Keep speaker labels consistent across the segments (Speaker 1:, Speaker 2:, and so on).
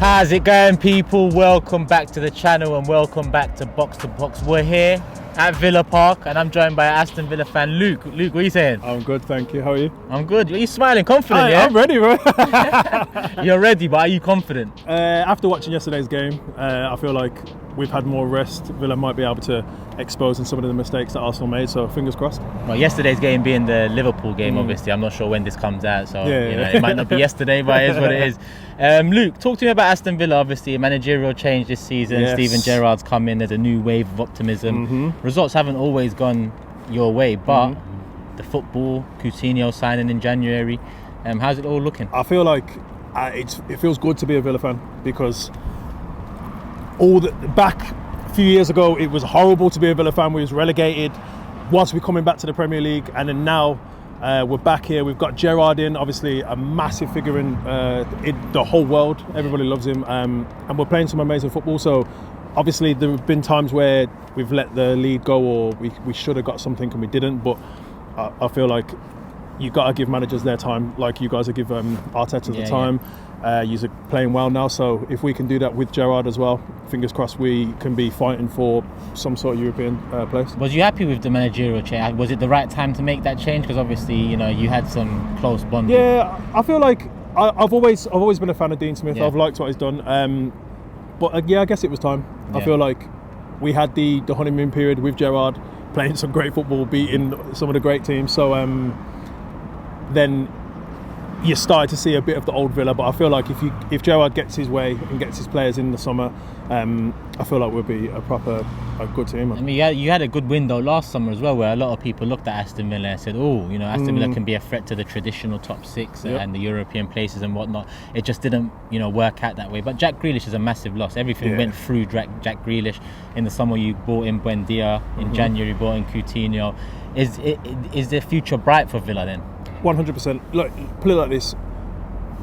Speaker 1: How's it going, people? Welcome back to the channel and welcome back to Box to Box. We're here at Villa Park and I'm joined by Aston Villa fan Luke. Luke, what are you saying?
Speaker 2: I'm good, thank you. How are you?
Speaker 1: I'm good. Are you smiling? Confident, yeah?
Speaker 2: I'm ready, bro.
Speaker 1: You're ready, but are you confident?
Speaker 2: After watching yesterday's game, I feel like we've had more rest. Villa might be able to expose some of the mistakes that Arsenal made, so fingers crossed.
Speaker 1: Well, yesterday's game being the Liverpool game, obviously. I'm not sure when this comes out, so it might not be yesterday, but it is what it is. Luke, talk to me about Aston Villa. Obviously, a managerial change this season.
Speaker 2: Yes.
Speaker 1: Steven Gerrard's come in. There's a new wave of optimism. Results haven't always gone your way, but the football, Coutinho signing in January, how's it all looking?
Speaker 2: I feel like it feels good to be a Villa fan because back a few years ago, it was horrible to be a Villa fan. We was relegated. Once we're coming back to the Premier League, and then now we're back here. We've got Gerrard in, obviously a massive figure in the whole world. Everybody loves him, and we're playing some amazing football. So obviously there have been times where we've let the lead go, or we should have got something and we didn't. But I feel like you got to give managers their time, like you guys are give Arteta the time. You're playing well now, so if we can do that with Gerrard as well, fingers crossed we can be fighting for some sort of European place.
Speaker 1: Was you happy with the managerial change? Was it the right time to make that change? Because obviously, you had some close bond.
Speaker 2: Yeah, I feel like I've always been a fan of Dean Smith.
Speaker 1: Yeah.
Speaker 2: I've liked what he's done, but I guess it was time. I feel like we had the honeymoon period with Gerrard, playing some great football, beating some of the great teams. So then you started to see a bit of the old Villa, but I feel like if Gerrard gets his way and gets his players in the summer, I feel like we'll be a good team.
Speaker 1: I mean, you had a good window last summer as well, where a lot of people looked at Aston Villa and said, Aston Villa can be a threat to the traditional top six and the European places and whatnot. It just didn't, work out that way. But Jack Grealish is a massive loss. Everything went through Jack Grealish. In the summer, you bought in Buendia. In January, you bought in Coutinho. Is the future bright for Villa then?
Speaker 2: 100%. Look, put it like this: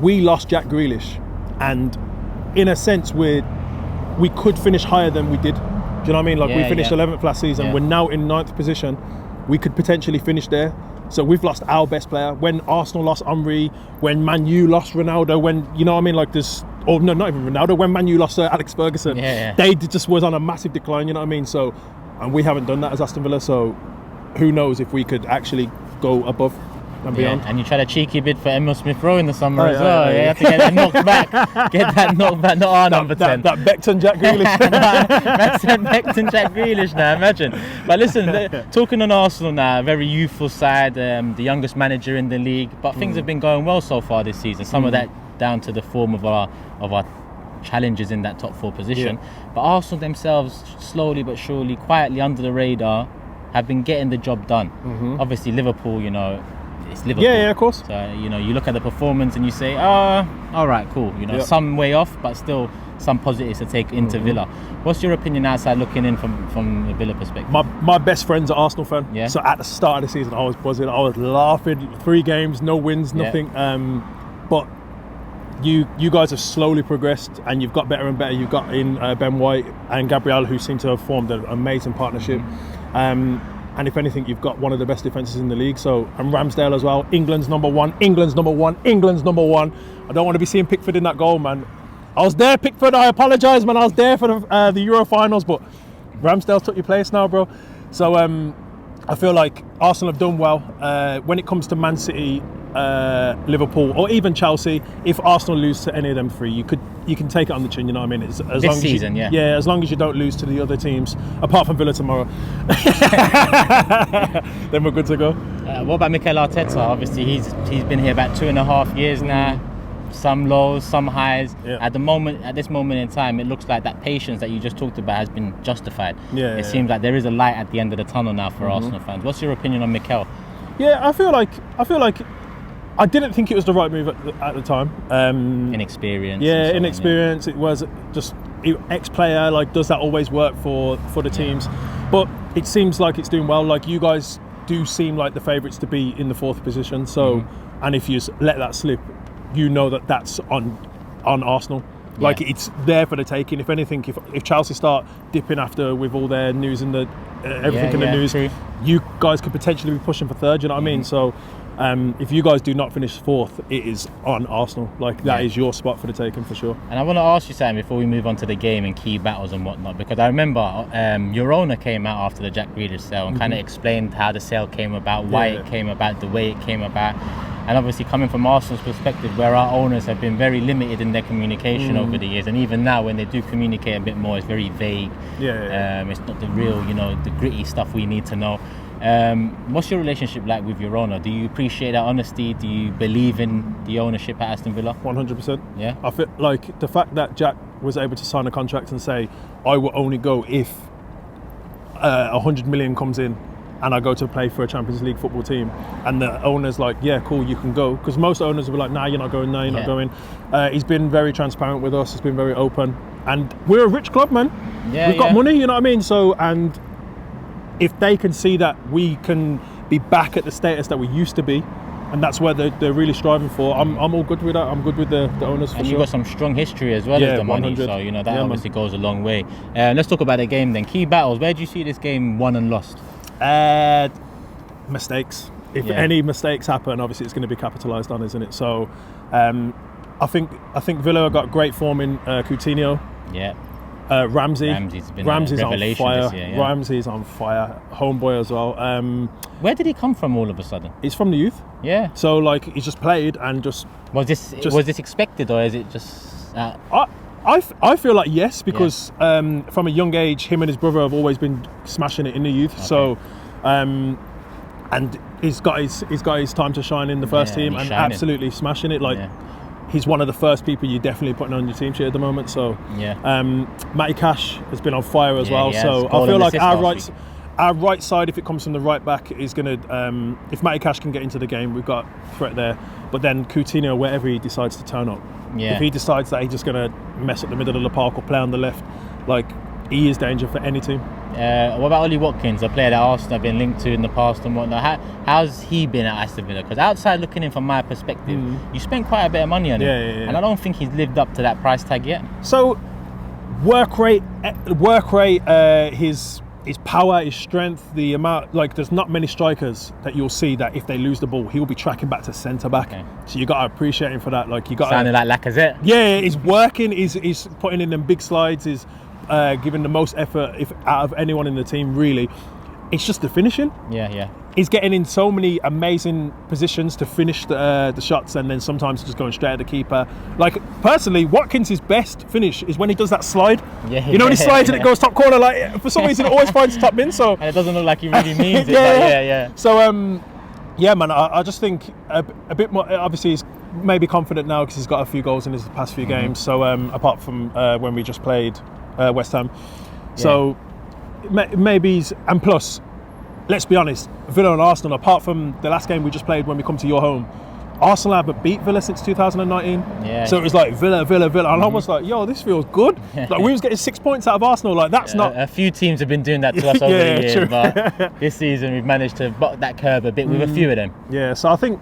Speaker 2: we lost Jack Grealish, and in a sense, we could finish higher than we did. Do you know what I mean? Like we finished 11th last season. Yeah. We're now in 9th position. We could potentially finish there. So we've lost our best player. When Arsenal lost Henry, when Man U lost Ronaldo, when not even Ronaldo. When Man U lost Alex Ferguson, they just was on a massive decline. You know what I mean? So, and we haven't done that as Aston Villa. So, who knows if we could actually go above and beyond.
Speaker 1: And you tried a cheeky bid for Emil Smith-Rowe in the summer as well. You have to get that knocked back. Get that knocked back, not our number 10.
Speaker 2: That Becton Jack Grealish.
Speaker 1: Becton Jack Grealish now, imagine. But listen, talking on Arsenal now, a very youthful side, the youngest manager in the league, but things have been going well so far this season. Some of that down to the form of our challenges in that top 4 position. But Arsenal themselves, slowly but surely, quietly under the radar, have been getting the job done. Obviously Liverpool, it's Liverpool.
Speaker 2: Yeah, of course.
Speaker 1: So, you look at the performance and you say, all right, cool. Some way off, but still some positives to take into Villa. What's your opinion outside looking in from a Villa perspective?
Speaker 2: My best friend's an Arsenal fan.
Speaker 1: Yeah.
Speaker 2: So at the start of the season, I was buzzing. I was laughing. 3 games, no wins, nothing. But you guys have slowly progressed and you've got better and better. You've got in Ben White and Gabriel, who seem to have formed an amazing partnership. And if anything, you've got one of the best defences in the league. So, and Ramsdale as well. England's number one. I don't want to be seeing Pickford in that goal, man. I was there, Pickford. I apologise, man. I was there for the Euro finals, but Ramsdale took your place now, bro. So I feel like Arsenal have done well. When it comes to Man City, Liverpool, or even Chelsea, if Arsenal lose to any of them 3, you can take it on the chin. You know what I mean? As long as you don't lose to the other teams, apart from Villa tomorrow, then we're good to go.
Speaker 1: What about Mikel Arteta? Obviously, he's been here about 2.5 years now. Some lows, some highs. At this moment in time, it looks like that patience that you just talked about has been justified. It seems like there is a light at the end of the tunnel now for Arsenal fans. What's your opinion on Mikel?
Speaker 2: Yeah, I feel like I didn't think it was the right move at the time.
Speaker 1: Inexperience.
Speaker 2: Yeah, inexperience. It was just ex-player. Like, does that always work for the teams? But it seems like it's doing well. Like, you guys do seem like the favourites to be in the 4th position. So, and if you let that slip, that's on Arsenal. Like, it's there for the taking. If anything, if Chelsea start dipping after with all their news and everything in the news, true. You guys could potentially be pushing for 3rd. You know what I mean? So If you guys do not finish 4th, it is on Arsenal. Like, that is your spot for the taking for sure.
Speaker 1: And I want to ask you something before we move on to the game and key battles and whatnot, because I remember your owner came out after the Jack Grealish sale and kind of explained how the sale came about, why it came about, the way it came about. And obviously, coming from Arsenal's perspective, where our owners have been very limited in their communication over the years, and even now when they do communicate a bit more, it's very vague. It's not the real, the gritty stuff we need to know. What's your relationship like with your owner? Do you appreciate that honesty? Do you believe in the ownership at Aston Villa?
Speaker 2: 100%.
Speaker 1: Yeah.
Speaker 2: I feel like the fact that Jack was able to sign a contract and say, I will only go if 100 million comes in and I go to play for a Champions League football team, and the owner's like, yeah, cool, you can go, because most owners will be like, nah, you're not going, nah, you're not going. He's been very transparent with us, he's been very open, and we're a rich club, man. We've got money, you know what I mean? So, and if they can see that we can be back at the status that we used to be, and that's where they're really striving for, I'm all good with that. I'm good with the owners.
Speaker 1: And you've got some strong history as well as the money, 100. So that obviously goes a long way. Let's talk about the game then. Key battles. Where do you see this game won and lost?
Speaker 2: Mistakes. If any mistakes happen, obviously it's going to be capitalised on, isn't it? So, I think Villa got great form in Coutinho.
Speaker 1: Yeah.
Speaker 2: Ramsey's
Speaker 1: been a revelation
Speaker 2: on fire.
Speaker 1: this year,
Speaker 2: Ramsey's on fire. Homeboy as well.
Speaker 1: Where did he come from all of a sudden?
Speaker 2: He's from the youth.
Speaker 1: Yeah.
Speaker 2: So like he's just played and just.
Speaker 1: Was this expected, or is it just?
Speaker 2: I feel like yes, because from a young age, him and his brother have always been smashing it in the youth. Okay. So, and he's got his time to shine in the first team and absolutely smashing it. Like. He's one of the first people you're definitely putting on your team sheet at the moment. So, Matty Cash has been on fire as well. So I feel like our right side, if it comes from the right back, is going to. If Matty Cash can get into the game, we've got threat there. But then Coutinho, wherever he decides to turn up, if he decides that he's just going to mess up the middle of the park or play on the left, like he is danger for any team.
Speaker 1: What about Ollie Watkins, a player that Arsenal have been linked to in the past and whatnot? How's he been at Aston Villa? Because outside looking in from my perspective, you spent quite a bit of money on him, and I don't think he's lived up to that price tag yet.
Speaker 2: So, work rate, his power, his strength, the amount, like there's not many strikers that you'll see that if they lose the ball, he'll be tracking back to centre back. Okay. So you got to appreciate him for that. Like you got
Speaker 1: sounding like Lacazette.
Speaker 2: Yeah, he's working. He's putting in them big slides. He's giving the most effort out of anyone in the team, really. It's just the finishing.
Speaker 1: Yeah.
Speaker 2: He's getting in so many amazing positions to finish the shots, and then sometimes just going straight at the keeper. Like, personally, Watkins' best finish is when he does that slide. You know when he slides and it goes top corner, like, for some reason it always finds top bin. So
Speaker 1: and it doesn't look like he really means it. Yeah.
Speaker 2: So, man, I just think a bit more, obviously he's maybe confident now because he's got a few goals in his past few games. So, apart from when we just played West Ham. So maybe he's, and plus, let's be honest, Villa and Arsenal, apart from the last game we just played when we come to your home, Arsenal haven't beat Villa since 2019. So it was like Villa, and I was like, yo, this feels good. Like we was getting 6 points out of Arsenal. Like that's not.
Speaker 1: A few teams have been doing that to us over the years, but this season we've managed to buck that curve a bit with a few of them.
Speaker 2: Yeah, so I think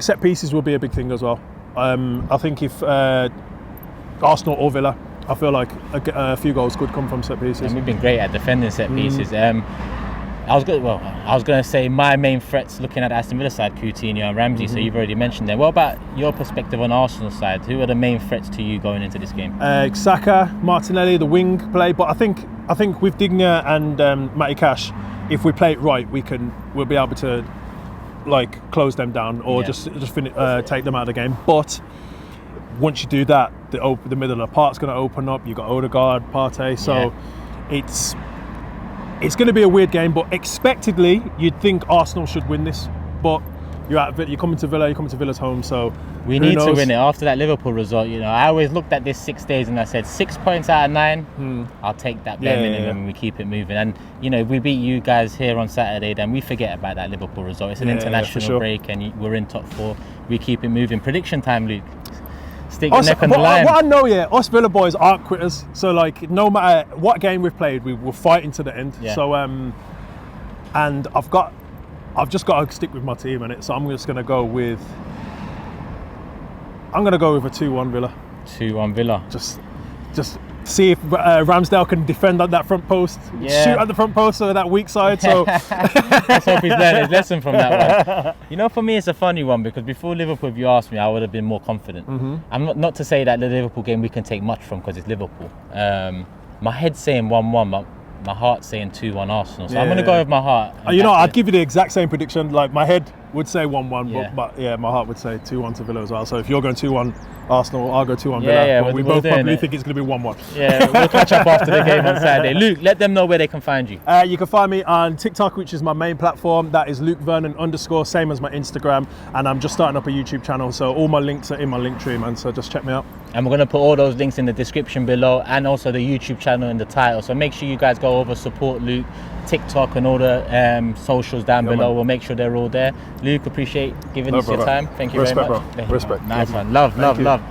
Speaker 2: set pieces will be a big thing as well. I think if Arsenal or Villa, I feel like a few goals could come from set pieces.
Speaker 1: And we've been great at defending set pieces. I was going to say my main threats looking at the Aston Villa side, Coutinho and Ramsey. So you've already mentioned them. What about your perspective on Arsenal side? Who are the main threats to you going into this game?
Speaker 2: Saka, Martinelli, the wing play. But I think with Digne and Matty Cash, if we play it right, we'll be able to like close them down or just take them out of the game. But once you do that, the middle of the park's going to open up. You've got Odegaard, Partey, so it's going to be a weird game. But expectedly, you'd think Arsenal should win this. But you're coming to Villa's home, so
Speaker 1: we need to win it. After that Liverpool result, I always looked at this 6 days and I said 6 points out of 9. I'll take that bare minimum and we keep it moving. And if we beat you guys here on Saturday, then we forget about that Liverpool result. It's an international break and we're in top 4. We keep it moving. Prediction time, Luke. Stick your neck on the line.
Speaker 2: What I know, us Villa boys aren't quitters. So like, no matter what game we've played, we will fight into the end. So and I've just got to stick with my team in it. So I'm just going to go with a 2-1 Villa.
Speaker 1: 2-1 Villa.
Speaker 2: Just see if Ramsdale can defend at that front post, shoot at the front post, so that weak side. So
Speaker 1: let's hope he's learned his lesson from that one. You know, for me, it's a funny one because before Liverpool, if you asked me, I would have been more confident. I'm not to say that the Liverpool game we can take much from because it's Liverpool. My head's saying 1-1, but my heart's saying 2-1 Arsenal. So I'm going to go with my heart.
Speaker 2: You know, I'd give you the exact same prediction. Like, my head would say 1-1, but my heart would say 2-1 to Villa as well. So if you're going 2-1 Arsenal, I'll go 2-1 Villa. But we both probably think it's going to be 1-1.
Speaker 1: Yeah, we'll catch up after the game on Saturday. Luke, let them know where they can find you.
Speaker 2: You can find me on TikTok, which is my main platform. That is Luke Vernon _, same as my Instagram. And I'm just starting up a YouTube channel. So all my links are in my link tree, man. So just check me out. And
Speaker 1: we're going to put all those links in the description below and also the YouTube channel in the title. So make sure you guys go over, support Luke, TikTok and all the socials down below. Man. We'll make sure they're all there. Luke, appreciate giving us your time. Thank you very much.
Speaker 2: Respect, bro. Respect.
Speaker 1: Nice one. Love.